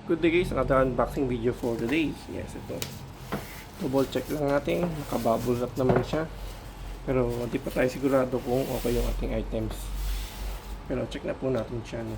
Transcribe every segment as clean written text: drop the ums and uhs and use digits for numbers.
Good day guys, another unboxing video for today. Yes, ito. Double check lang natin. Nakabubble wrap naman siya. Pero hindi pa tayo sigurado kung okay yung ating items. Pero check na po natin siya. No?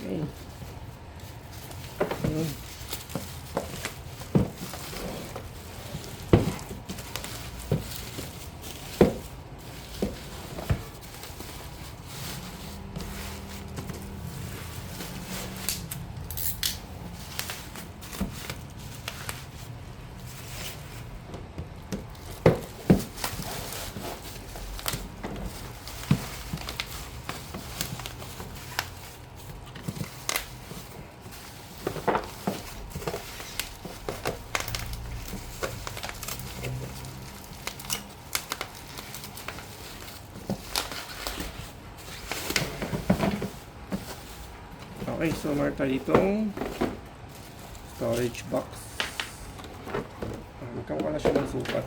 Okay. Okay, so meron tayo ditong storage box. Magkakawa na siya ng sukat.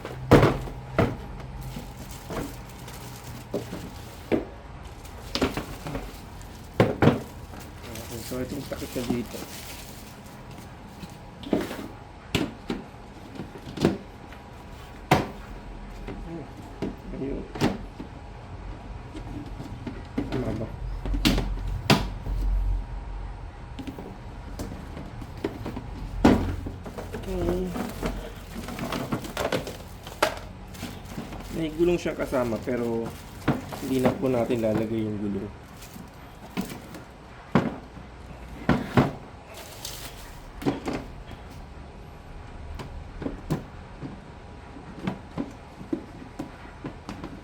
Okay, so itong takip na dito. Ayun. Tama ba? May gulong siyang kasama pero hindi na po natin lalagay yung gulong.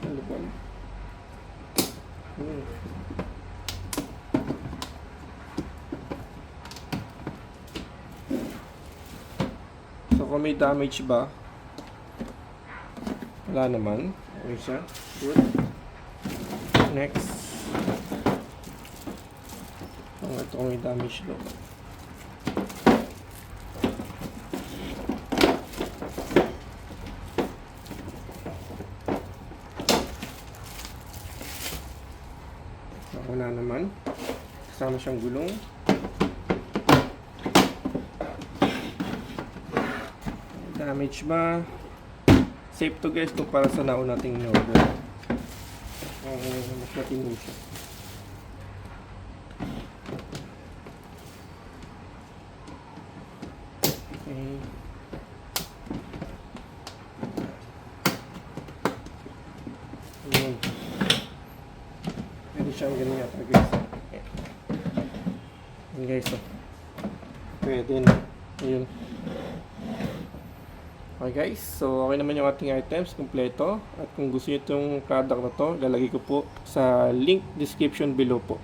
Ano ba? So kung may damage ba, wala naman. Okay siya. Good. Next. Ito kung may damage daw. Wala naman. Kasama siyang gulong. Damage ba? Safe to guys kung para sa naon nating in-order. Mas matindi siya. Okay. Ayun. Pwede siyang ganun yata guys. Ayun guys. Pwede na. Ayun. Okay guys, so okay naman yung ating items, kompleto. At kung gusto nyo itong product na to, lalagay ko po sa link description below po.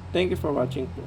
Thank you for watching po.